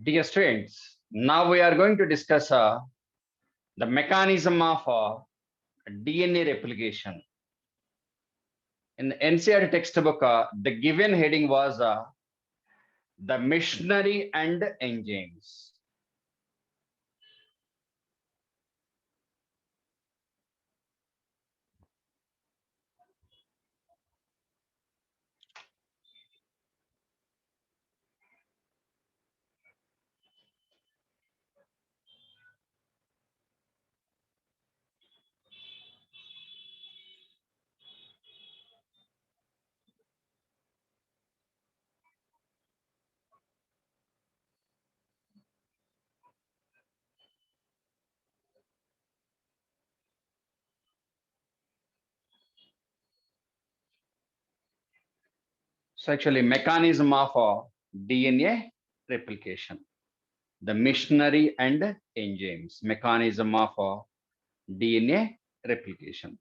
Dear students, now we are going to discuss the mechanism of DNA replication. In the NCERT textbook, the given heading was the machinery and enzymes. So actually, mechanism of DNA replication, the machinery and enzymes, mechanism of DNA replication.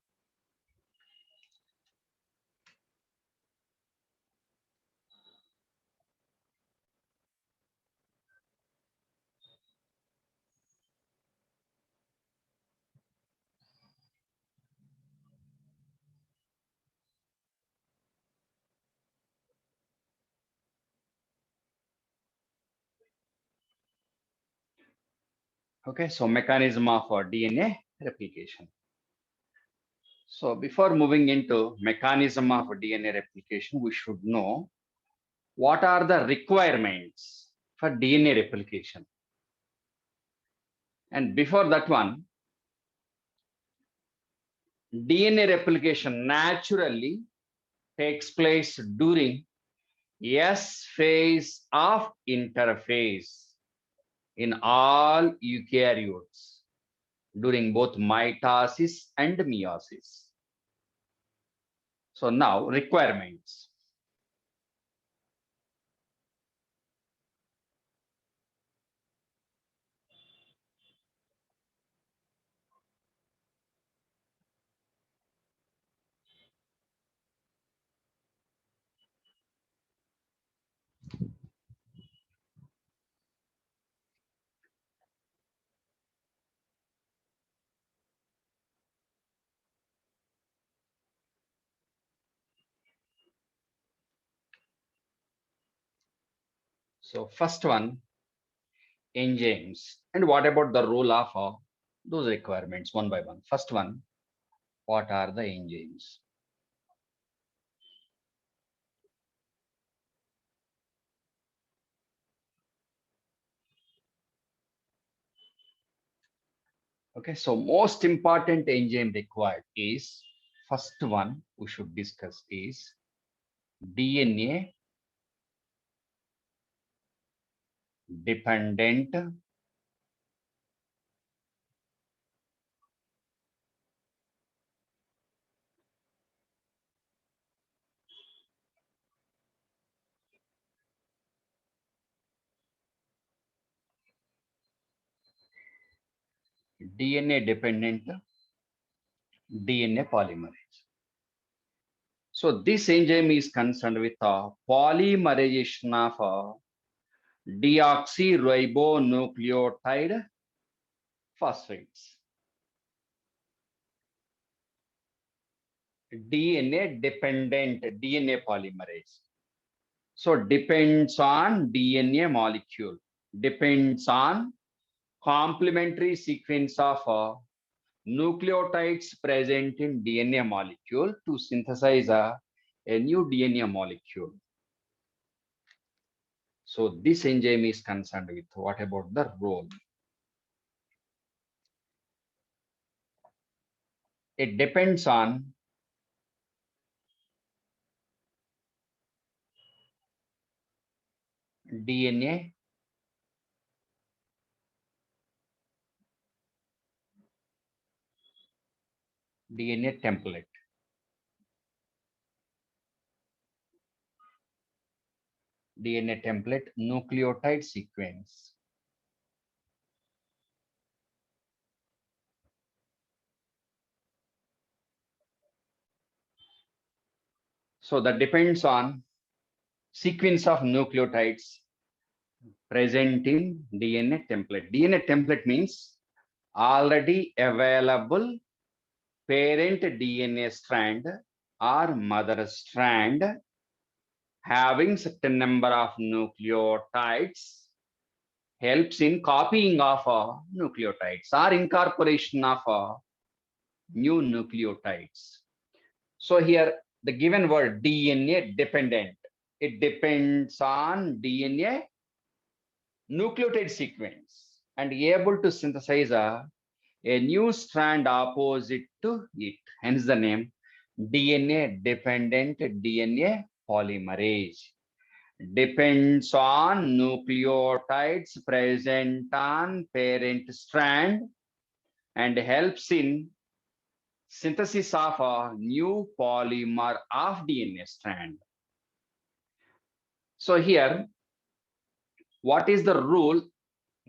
Okay, so mechanism of DNA replication. So before moving into mechanism of DNA replication, we should know what are the requirements for DNA replication. And before that one, DNA replication naturally takes place during S phase of interphase in all eukaryotes during both mitosis and meiosis. So now requirements. So first one, enzymes. And what about the role of those requirements one by one? First one, what are the enzymes? Okay, so most important enzyme required is, first one we should discuss is DNA dependent DNA dependent DNA polymerase. So this enzyme is concerned with polymerization of deoxyribonucleotide phosphates. DNA dependent DNA polymerase. So depends on DNA molecule, depends on complementary sequence of nucleotides present in DNA molecule to synthesize a new DNA molecule. So this enzyme is concerned with what about the role? It depends on DNA template. DNA template nucleotide sequence. So that depends on sequence of nucleotides present in DNA template. DNA template means already available parent DNA strand or mother strand having certain number of nucleotides helps in copying of nucleotides or incorporation of new nucleotides. So here the given word DNA dependent, it depends on DNA nucleotide sequence and able to synthesize a new strand opposite to it. Hence the name DNA dependent DNA polymerase. Depends on nucleotides present on parent strand and helps in synthesis of a new polymer of DNA strand. So here, what is the rule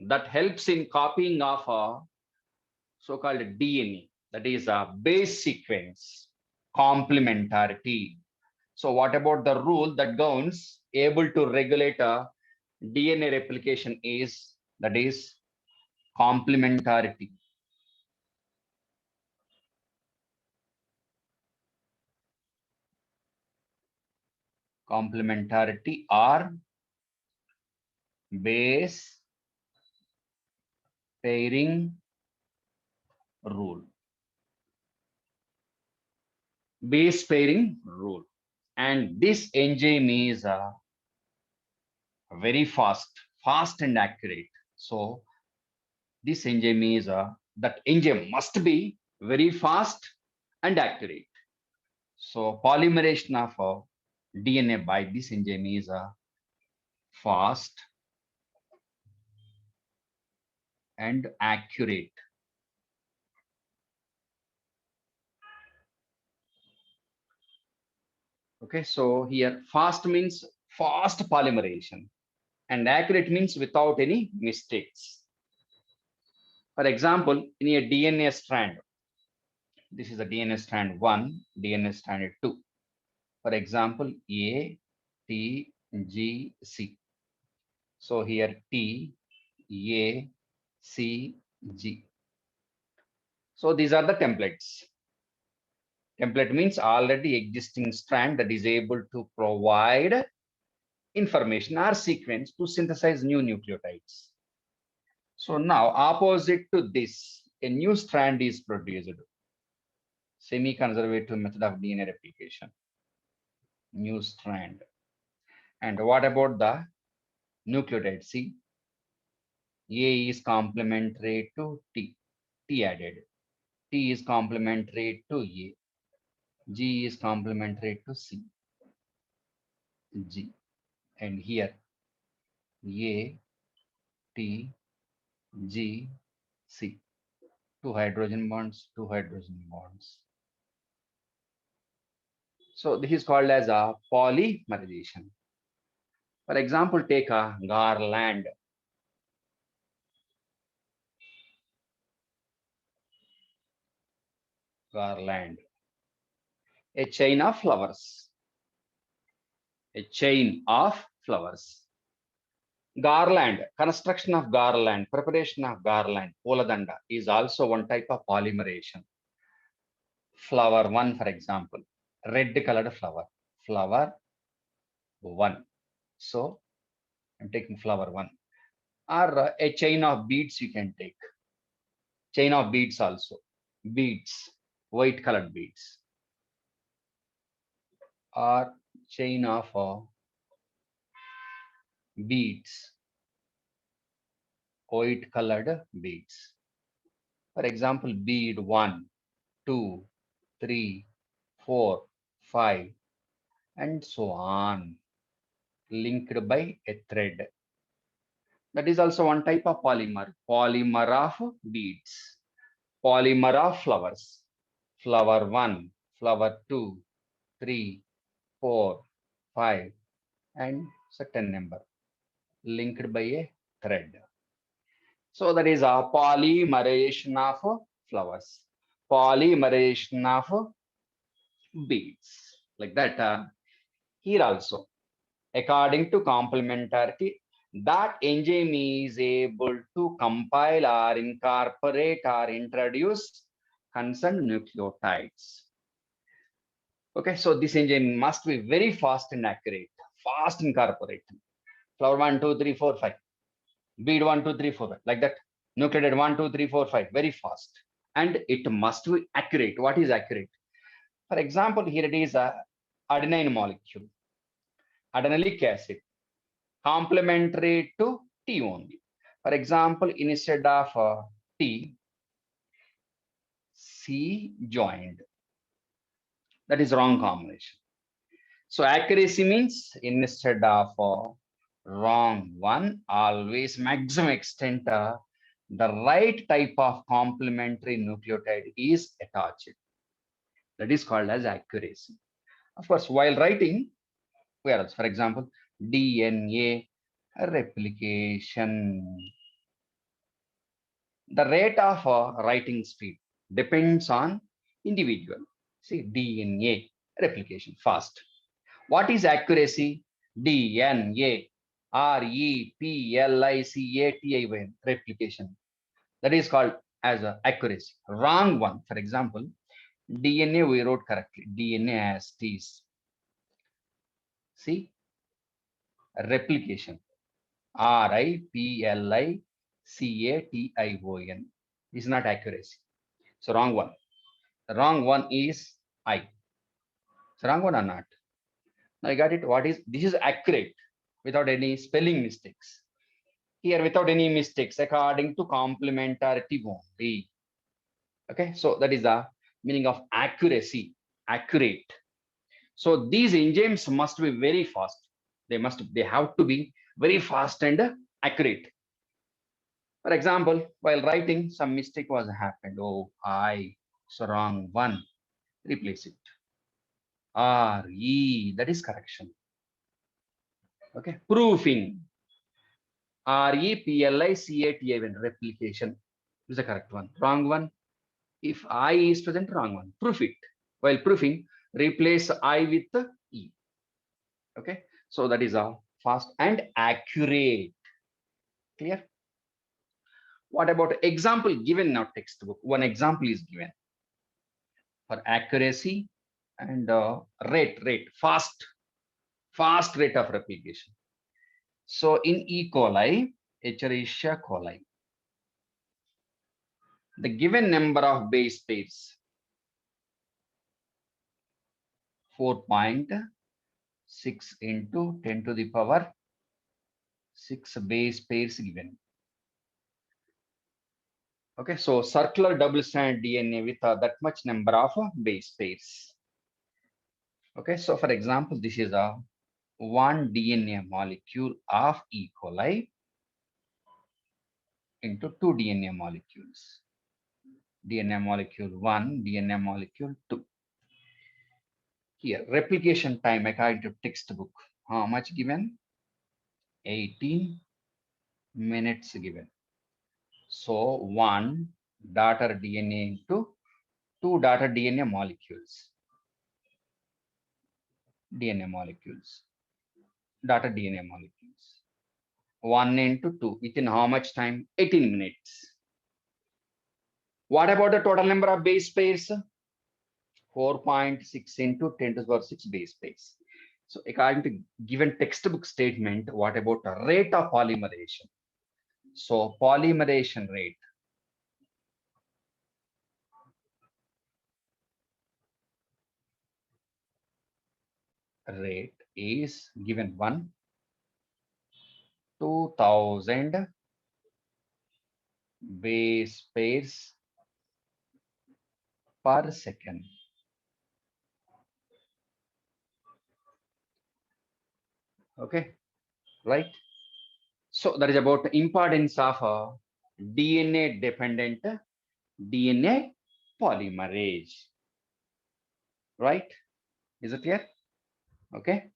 that helps in copying of a so-called DNA? That is a base sequence, complementarity. So what about the rule that governs able to regulate a DNA replication is, that is complementarity. Complementarity or base pairing rule. Base pairing rule. And this enzyme is very fast and accurate. So this enzyme is that enzyme must be very fast and accurate. So polymerization of DNA by this enzyme is fast and accurate. Okay, so here fast means fast polymerization and accurate means without any mistakes. For example, in a DNA strand, this is a DNA strand 1, DNA strand 2. For example, A, T, G, C. So here T, A, C, G. So these are the templates. Template means already existing strand that is able to provide information or sequence to synthesize new nucleotides. So now opposite to this, a new strand is produced. Semi-conservative method of DNA replication. New strand. And what about the nucleotide? See, A is complementary to T. T added. T is complementary to A. G is complementary to C. G. And here A, T, G, C. Two hydrogen bonds, two hydrogen bonds. So this is called as a polymerization. For example, take a garland. Garland. A chain of flowers. A chain of flowers. Garland, construction of garland, preparation of garland, Poladanda is also one type of polymerization. Flower 1, for example, red colored flower, flower 1. So I'm taking flower 1. Or a chain of beads you can take. Chain of beads also. Beads, white colored beads. Or chain of beads, white colored beads. For example, bead 1, 2, 3, 4, 5, and so on, linked by a thread. That is also one type of polymer. Polymer of beads, polymer of flowers. Flower 1, flower 2, 3, 4, 5, and certain number, linked by a thread. So that is a polymerization of flowers, polymerization of beads, like that. Here also, according to complementarity, that enzyme is able to compile or incorporate or introduce concerned nucleotides. Okay, so this enzyme must be very fast and accurate, fast incorporate. Flower 1, 2, 3, 4, 5. Bead 1, 2, 3, 4, 5. Like that. Nucleotide 1, 2, 3, 4, 5. Very fast. And it must be accurate. What is accurate? For example, here it is a adenine molecule, adenolic acid, complementary to T only. For example, instead of T, C joined. That is wrong combination. So accuracy means instead of wrong one, always maximum extent the right type of complementary nucleotide is attached. That is called as accuracy. Of course, while writing, whereas, for example, DNA replication, the rate of writing speed depends on individual. See, DNA replication fast. What is accuracy? DNA replication replication. That is called as accuracy. Wrong one. For example, DNA we wrote correctly. DNA as T's. See, replication. replication is not accuracy. So wrong one. The wrong one is I. So wrong one or not? Now I got it. What is this is accurate without any spelling mistakes. Here without any mistakes according to complementarity only. Okay, so that is the meaning of accuracy. Accurate. So these enzymes must be very fast. They have to be very fast and accurate. For example, while writing, some mistake was happened. Oh, so wrong one. Replace it. That is correction. Okay, proofing. replication, replication is the correct one. Wrong one. If I is present, wrong one. Proof it. While proofing, replace I with E. Okay, so that is a fast and accurate. Clear? What about example given now textbook? One example is given for accuracy and fast rate of replication. So in E. coli, Escherichia coli, the given number of base pairs 4.6 into 10 to the power 6 base pairs given. Okay, so circular double strand DNA with that much number of base pairs. Okay, so for example, this is a one DNA molecule of E. coli into two DNA molecules. DNA molecule 1, DNA molecule 2. Here, replication time according to textbook. How much given? 18 minutes given. So, one daughter DNA into two daughter DNA molecules. Daughter DNA molecules. 1 into 2 within how much time? 18 minutes. What about the total number of base pairs? 4.6 into 10 to the power 6 base pairs. So according to given textbook statement, what about the rate of polymerization? So polymerization rate. Rate is given 2000 base pairs per second. Okay, right? So that is about the importance of DNA dependent DNA polymerase. Right? Is it clear? Okay.